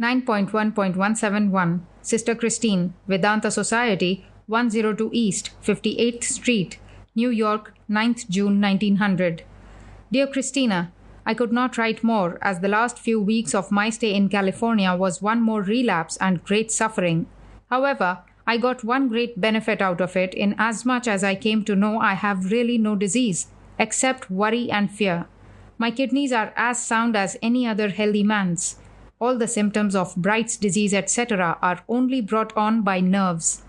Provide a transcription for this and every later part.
9.1.171 Sister Christine, Vedanta Society, 102 East, 58th Street, New York, 9th June 1900. Dear Christina, I could not write more as the last few weeks of my stay in California was one more relapse and great suffering. However, I got one great benefit out of it in as much as I came to know I have really no disease, except worry and fear. My kidneys are as sound as any other healthy man's. All the symptoms of Bright's disease, etc., are only brought on by nerves.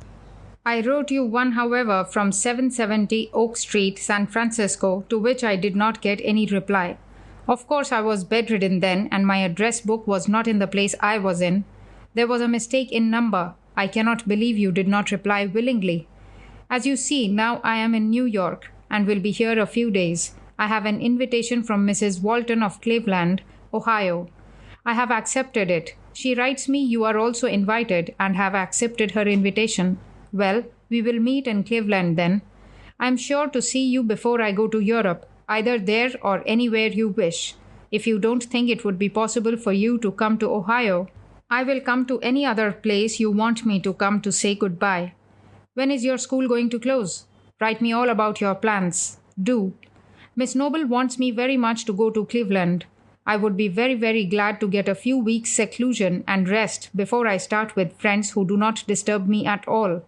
I wrote you one, however, from 770 Oak Street, San Francisco, to which I did not get any reply. Of course, I was bedridden then, and my address book was not in the place I was in. There was a mistake in number. I cannot believe you did not reply willingly. As you see, now I am in New York, and will be here a few days. I have an invitation from Mrs. Walton of Cleveland, Ohio. I have accepted it. She writes me you are also invited and have accepted her invitation. Well, we will meet in Cleveland then. I am sure to see you before I go to Europe, either there or anywhere you wish. If you don't think it would be possible for you to come to Ohio, I will come to any other place you want me to come to say goodbye. When is your school going to close? Write me all about your plans. Do. Miss Noble wants me very much to go to Cleveland. I would be very, very glad to get a few weeks' seclusion and rest before I start with friends who do not disturb me at all.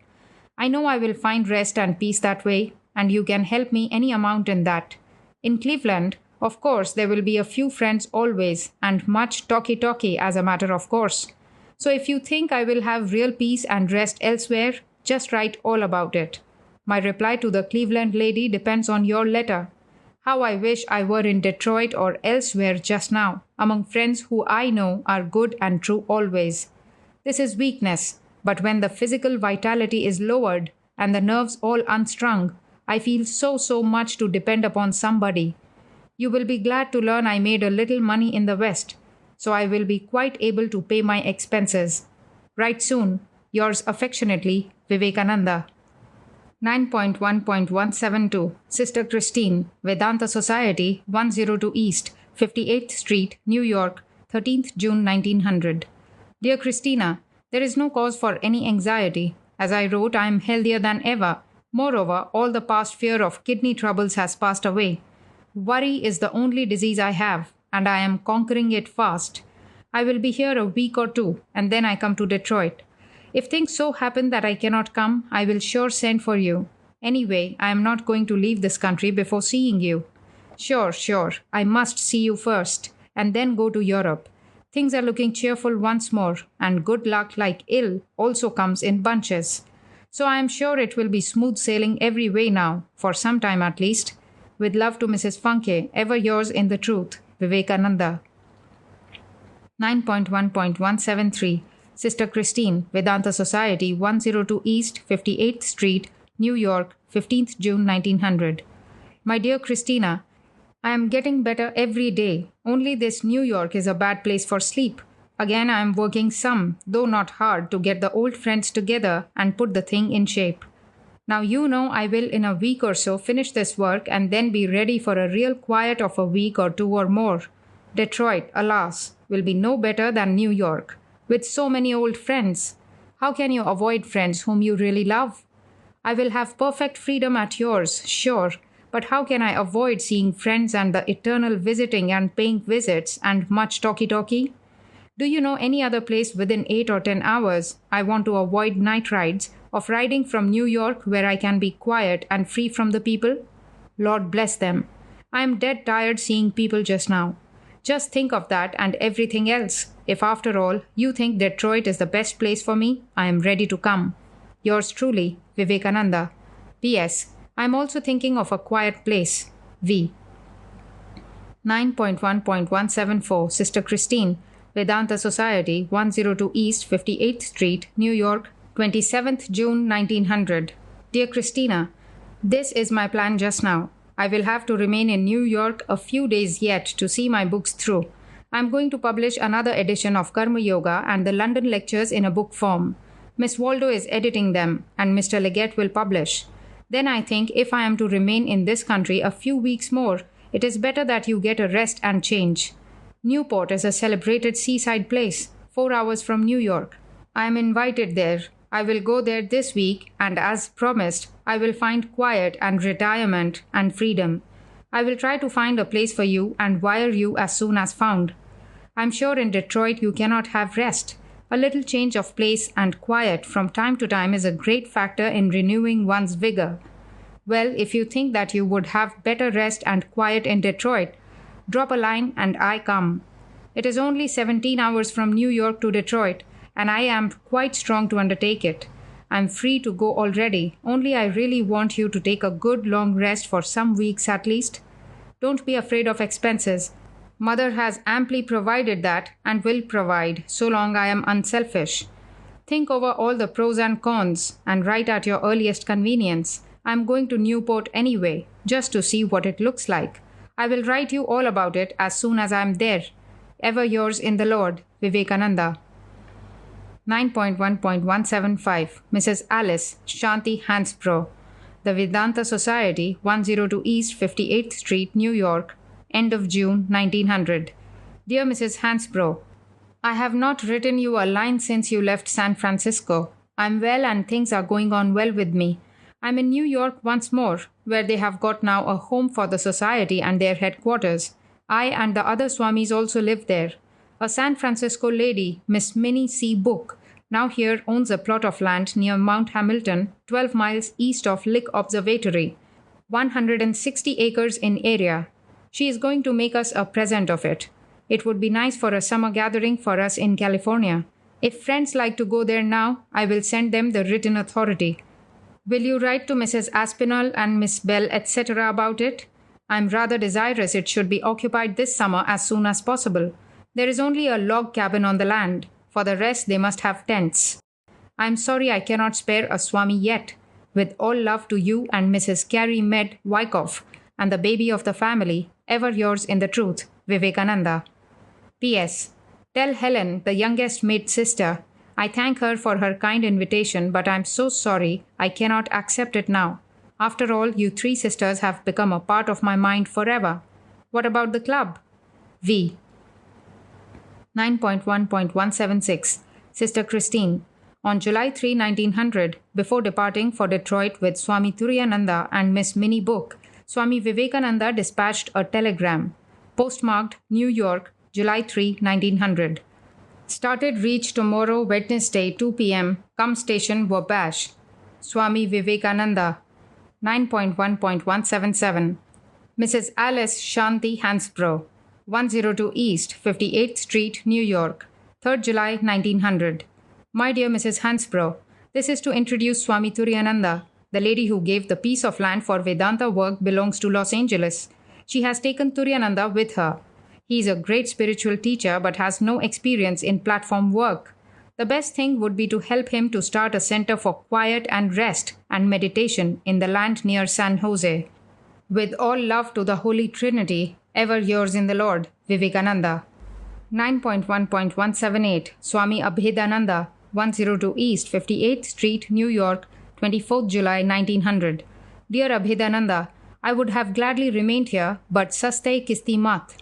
I know I will find rest and peace that way, and you can help me any amount in that. In Cleveland, of course, there will be a few friends always, and much talky-talky as a matter of course. So if you think I will have real peace and rest elsewhere, just write all about it. My reply to the Cleveland lady depends on your letter. How I wish I were in Detroit or elsewhere just now, among friends who I know are good and true always. This is weakness, but when the physical vitality is lowered and the nerves all unstrung, I feel so much to depend upon somebody. You will be glad to learn I made a little money in the West, so I will be quite able to pay my expenses. Write soon. Yours affectionately, Vivekananda. 9.1.172 Sister Christine, Vedanta Society, 102 East, 58th Street, New York, 13th June 1900. Dear Christina, there is no cause for any anxiety. As I wrote, I am healthier than ever. Moreover, all the past fear of kidney troubles has passed away. Worry is the only disease I have, and I am conquering it fast. I will be here a week or two, and then I come to Detroit. If things so happen that I cannot come, I will sure send for you. Anyway, I am not going to leave this country before seeing you. Sure, I must see you first, and then go to Europe. Things are looking cheerful once more, and good luck like ill also comes in bunches. So I am sure it will be smooth sailing every way now, for some time at least. With love to Mrs. Funke, ever yours in the truth, Vivekananda. 9.1.173 Sister Christine, Vedanta Society, 102 East, 58th Street, New York, 15th June 1900. My dear Christina, I am getting better every day. Only this New York is a bad place for sleep. Again, I am working some, though not hard, to get the old friends together and put the thing in shape. Now you know I will in a week or so finish this work and then be ready for a real quiet of a week or two or more. Detroit, alas, will be no better than New York. With so many old friends, how can you avoid friends whom you really love? I will have perfect freedom at yours, sure, but how can I avoid seeing friends and the eternal visiting and paying visits and much talky-talky? Do you know any other place within 8 or 10 hours? I want to avoid night rides, of riding from New York where I can be quiet and free from the people? Lord bless them. I am dead tired seeing people just now. Just think of that and everything else. If after all you think Detroit is the best place for me, I am ready to come. Yours truly, Vivekananda. P.S. I am also thinking of a quiet place. V. 9.1.174 Sister Christine, Vedanta Society, 102 East, 58th Street, New York, 27th June 1900. Dear Christina, this is my plan just now. I will have to remain in New York a few days yet to see my books through. I am going to publish another edition of Karma Yoga and the London lectures in a book form. Miss Waldo is editing them, and Mr. Leggett will publish. Then I think if I am to remain in this country a few weeks more, it is better that you get a rest and change. Newport is a celebrated seaside place. 4 hours from New York. I am invited there. I will go there this week, and as promised, I will find quiet and retirement and freedom. I will try to find a place for you and wire you as soon as found. I'm sure in Detroit you cannot have rest. A little change of place and quiet from time to time is a great factor in renewing one's vigor. Well, if you think that you would have better rest and quiet in Detroit, drop a line and I come. It is only 17 hours from New York to Detroit, and I am quite strong to undertake it. I'm free to go already, only I really want you to take a good long rest for some weeks at least. Don't be afraid of expenses. Mother has amply provided that and will provide, so long I am unselfish. Think over all the pros and cons and write at your earliest convenience. I'm going to Newport anyway, just to see what it looks like. I will write you all about it as soon as I am there. Ever yours in the Lord, Vivekananda. 9.1.175 Mrs. Alice Shanti Hansbrough, The Vedanta Society, 102 East 58th Street, New York, end of June 1900. Dear Mrs. Hansbrough, I have not written you a line since you left San Francisco. I'm well and things are going on well with me. I'm in New York once more, where they have got now a home for the society and their headquarters. I and the other Swamis also live there. A San Francisco lady, Miss Minnie C. Book, now here owns a plot of land near Mount Hamilton, 12 miles east of Lick Observatory, 160 acres in area. She is going to make us a present of it. It would be nice for a summer gathering for us in California. If friends like to go there now, I will send them the written authority. Will you write to Mrs. Aspinall and Miss Bell, etc. about it? I am rather desirous it should be occupied this summer as soon as possible. There is only a log cabin on the land. For the rest, they must have tents. I am sorry I cannot spare a Swami yet. With all love to you and Mrs. Carrie Med Wyckoff and the baby of the family, ever yours in the truth, Vivekananda. P.S. Tell Helen, the youngest maid sister, I thank her for her kind invitation, but I am so sorry I cannot accept it now. After all, you three sisters have become a part of my mind forever. What about the club? V. 9.1.176 Sister Christine. On July 3, 1900, before departing for Detroit with Swami Turiyananda and Miss Minnie Book, Swami Vivekananda dispatched a telegram. Postmarked New York, July 3, 1900. Started reach tomorrow, Wednesday, 2 p.m. Come station Wabash. Swami Vivekananda. 9.1.177 Mrs. Alice Shanti Hansbrough, 102 East 58th Street, New York, 3rd July 1900. My dear Mrs. Hansbrough, this is to introduce Swami Turiyananda. The lady who gave the piece of land for Vedanta work belongs to Los Angeles. She has taken Turiyananda with her. He is a great spiritual teacher but has no experience in platform work. The best thing would be to help him to start a center for quiet and rest and meditation in the land near San Jose. With all love to the Holy Trinity, ever yours in the Lord, Vivekananda. 9.1.178 Swami Abhedananda, 102 East 58th Street, New York, 24th July 1900. Dear Abhedananda, I would have gladly remained here, but saste kisti mat.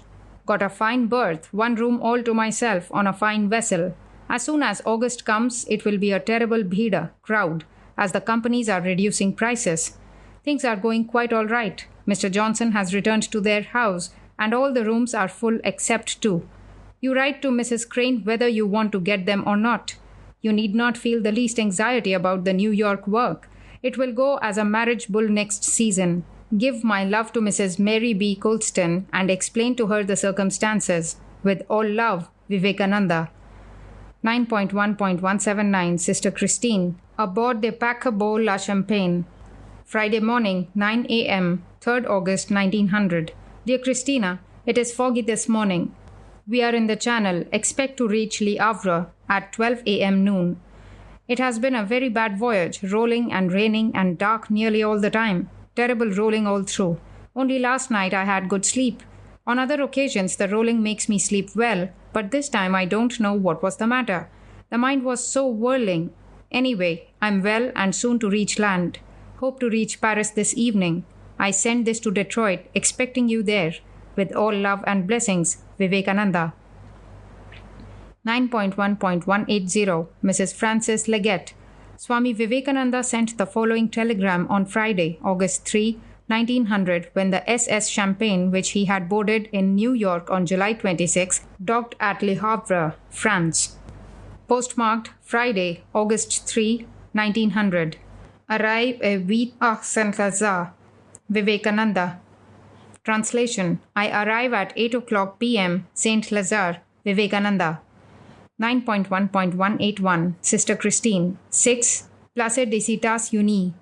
Got a fine berth, one room all to myself on a fine vessel. As soon as August comes, it will be a terrible bhida, crowd, as the companies are reducing prices. Things are going quite all right. Mr. Johnson has returned to their house, and all the rooms are full except 2. You write to Mrs. Crane whether you want to get them or not. You need not feel the least anxiety about the New York work. It will go as a marriage bull next season. Give my love to Mrs. Mary B. Colston and explain to her the circumstances. With all love, Vivekananda. 9.1.179 Sister Christine, aboard the Paquebot La Champagne. Friday morning, 9 a.m., 3rd August 1900. Dear Christina, it is foggy this morning. We are in the channel, expect to reach Le Havre at 12 a.m. noon. It has been a very bad voyage, rolling and raining and dark nearly all the time. Terrible rolling all through. Only last night I had good sleep. On other occasions the rolling makes me sleep well, but this time I don't know what was the matter. The mind was so whirling. Anyway, I'm well and soon to reach land. Hope to reach Paris this evening. I send this to Detroit, expecting you there. With all love and blessings, Vivekananda. 9.1.180 Mrs. Frances Leggett. Swami Vivekananda sent the following telegram on Friday, August 3, 1900, when the SS Champagne, which he had boarded in New York on July 26, docked at Le Havre, France. Postmarked Friday, August 3, 1900. Arrive à 8 à Saint-Lazare. Vivekananda. Translation: I arrive at 8 o'clock p.m. Saint Lazare. Vivekananda. 9.1.181 Sister Christine. 6. Place des États-Unis.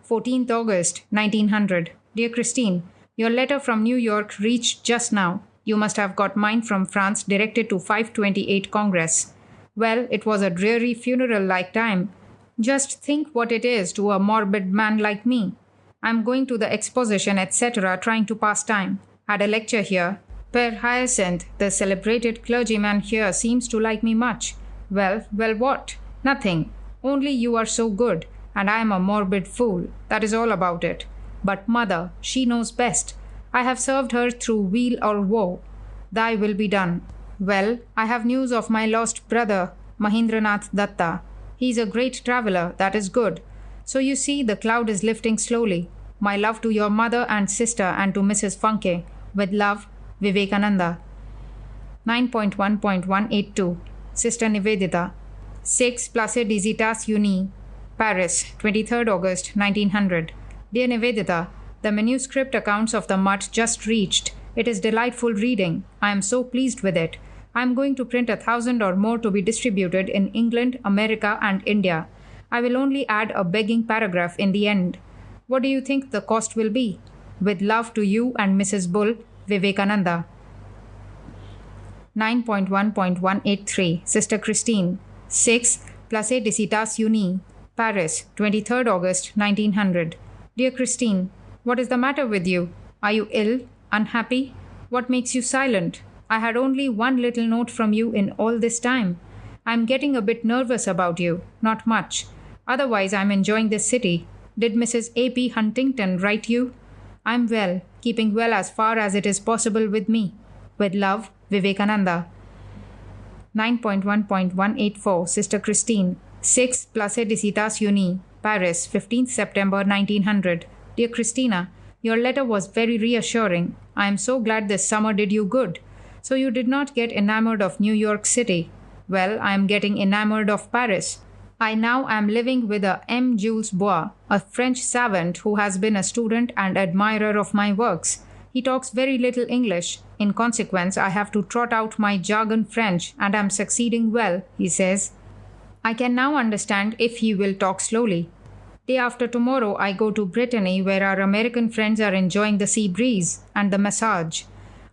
14th August 1900. Dear Christine, your letter from New York reached just now. You must have got mine from France directed to 528 Congress. Well, it was a dreary funeral-like time. Just think what it is to a morbid man like me. I'm going to the exposition, etc., trying to pass time. Had a lecture here. Père Hyacinthe, the celebrated clergyman here, seems to like me much. Well, what? Nothing. Only you are so good, and I am a morbid fool. That is all about it. But mother, she knows best. I have served her through weal or woe. Thy will be done. Well, I have news of my lost brother, Mahendranath Datta. He is a great traveller, that is good. So you see, the cloud is lifting slowly. My love to your mother and sister and to Mrs. Funke. With love, Vivekananda. 9.1.182 Sister Nivedita. 6 Place des États-Unis, Paris, 23rd August 1900. Dear Nivedita, the manuscript accounts of the mutt just reached. It is delightful reading. I am so pleased with it. I am going to print 1,000 or more to be distributed in England, America, and India. I will only add a begging paragraph in the end. What do you think the cost will be? With love to you and Mrs. Bull, Vivekananda. 9.1.183 Sister Christine. 6 Place des États-Unis, Paris, 23rd August 1900. Dear Christine, what is the matter with you? Are you ill? Unhappy? What makes you silent? I had only one little note from you in all this time. I am getting a bit nervous about you. Not much. Otherwise, I am enjoying this city. Did Mrs. A.P. Huntington write you? I am well, keeping well as far as it is possible with me. With love, Vivekananda. 9.1.184 Sister Christine. 6 Place des États-Unis, Paris, 15th September 1900. Dear Christina, your letter was very reassuring. I am so glad this summer did you good. So you did not get enamored of New York City. Well, I am getting enamored of Paris. I now am living with a M. Jules Bois, a French savant who has been a student and admirer of my works. He talks very little English. In consequence, I have to trot out my jargon French and am succeeding well, he says. I can now understand if he will talk slowly. Day after tomorrow, I go to Brittany, where our American friends are enjoying the sea breeze and the massage.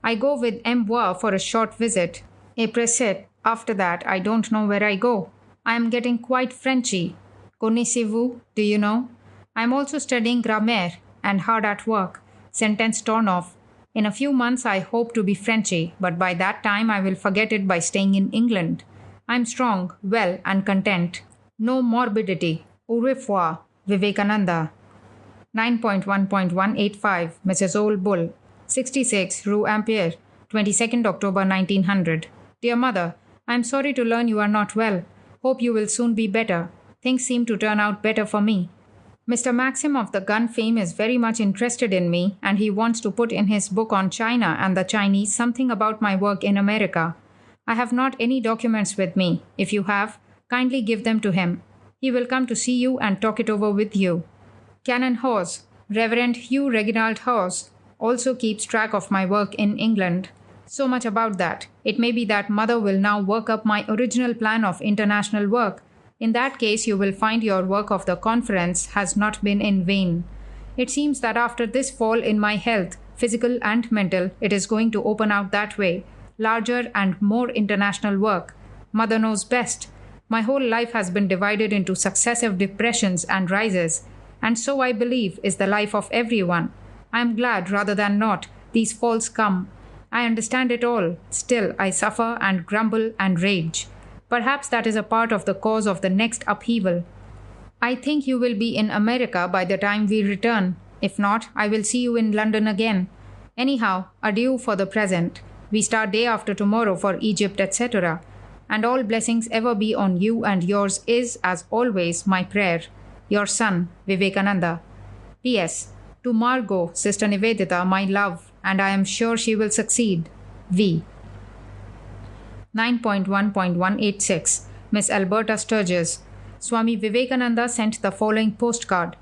I go with M. Bois for a short visit. Après, after that, I don't know where I go. I am getting quite Frenchy. Connaissez-vous? Do you know? I am also studying grammaire and hard at work. Sentence torn off. In a few months, I hope to be Frenchy, but by that time, I will forget it by staying in England. I am strong, well, and content. No morbidity. Au revoir, Vivekananda. 9.1.185 Mrs. Old Bull. 66 Rue Ampere, 22nd October 1900. Dear Mother, I am sorry to learn you are not well. Hope you will soon be better. Things seem to turn out better for me. Mr. Maxim of the gun fame is very much interested in me, and he wants to put in his book on China and the Chinese something about my work in America. I have not any documents with me. If you have, kindly give them to him. He will come to see you and talk it over with you. Canon Hawes, Reverend Hugh Reginald Hawes, also keeps track of my work in England. So much about that. It may be that Mother will now work up my original plan of international work. In that case, you will find your work of the conference has not been in vain. It seems that after this fall in my health, physical and mental, it is going to open out that way. Larger and more international work. Mother knows best. My whole life has been divided into successive depressions and rises, and so I believe is the life of everyone. I am glad rather than not these falls come. I understand it all. Still, I suffer and grumble and rage. Perhaps that is a part of the cause of the next upheaval. I think you will be in America by the time we return. If not, I will see you in London again. Anyhow, adieu for the present. We start day after tomorrow for Egypt, etc. and all blessings ever be on you and yours is, as always, my prayer. Your son, Vivekananda. P.S. To Margot, Sister Nivedita, my love, and I am sure she will succeed. V. 9.1.186 Miss Alberta Sturgis. Swami Vivekananda sent the following postcard.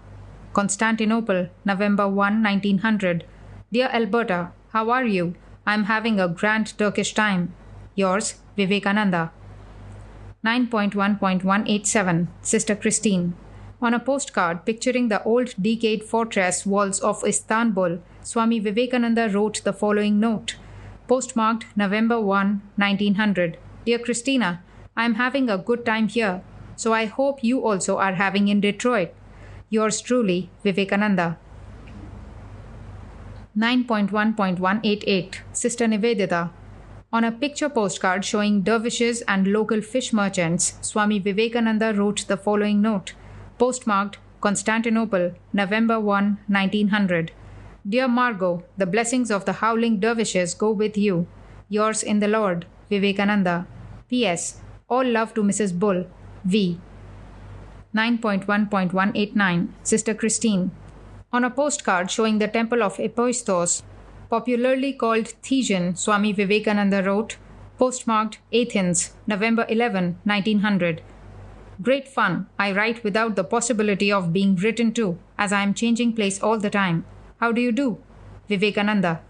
Constantinople, November 1, 1900. Dear Alberta, how are you? I am having a grand Turkish time. Yours, Vivekananda. 9.1.187 Sister Christine. On a postcard picturing the old decayed fortress walls of Istanbul, Swami Vivekananda wrote the following note. Postmarked November 1, 1900. Dear Christina, I am having a good time here, so I hope you also are having in Detroit. Yours truly, Vivekananda. 9.1.188 Sister Nivedita. On a picture postcard showing dervishes and local fish merchants, Swami Vivekananda wrote the following note. Postmarked Constantinople, November 1, 1900. Dear Margot, the blessings of the howling dervishes go with you. Yours in the Lord, Vivekananda. P.S. All love to Mrs. Bull. V. 9.1.189 Sister Christine. On a postcard showing the temple of Epoistos, popularly called Thejan, Swami Vivekananda wrote, postmarked Athens, November 11, 1900. Great fun. I write without the possibility of being written to, as I am changing place all the time. How do you do? Vivekananda.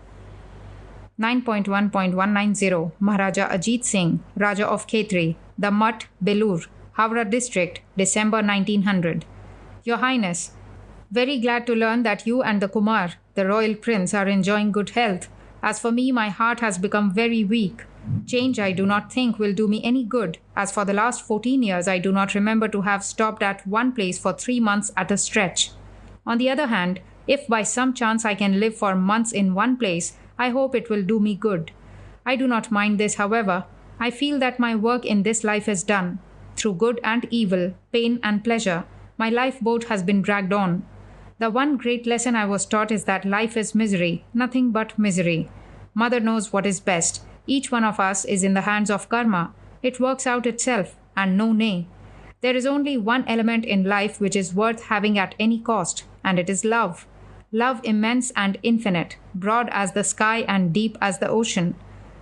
9.1.190 Maharaja Ajit Singh, Raja of Khetri, the Mutt, Belur, Howrah District, December 1900. Your Highness, very glad to learn that you and the Kumar, the royal prince, are enjoying good health. As for me, my heart has become very weak. Change I do not think will do me any good, as for the last 14 years I do not remember to have stopped at one place for 3 months at a stretch. On the other hand, if by some chance I can live for months in one place, I hope it will do me good. I do not mind this, however. I feel that my work in this life is done. Through good and evil, pain and pleasure, my lifeboat has been dragged on. The one great lesson I was taught is that life is misery, nothing but misery. Mother knows what is best. Each one of us is in the hands of karma. It works out itself, and no nay. There is only one element in life which is worth having at any cost, and it is love. Love immense and infinite, broad as the sky and deep as the ocean.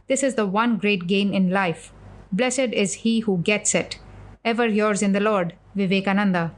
This is the one great gain in life. Blessed is he who gets it. Ever yours in the Lord, Vivekananda.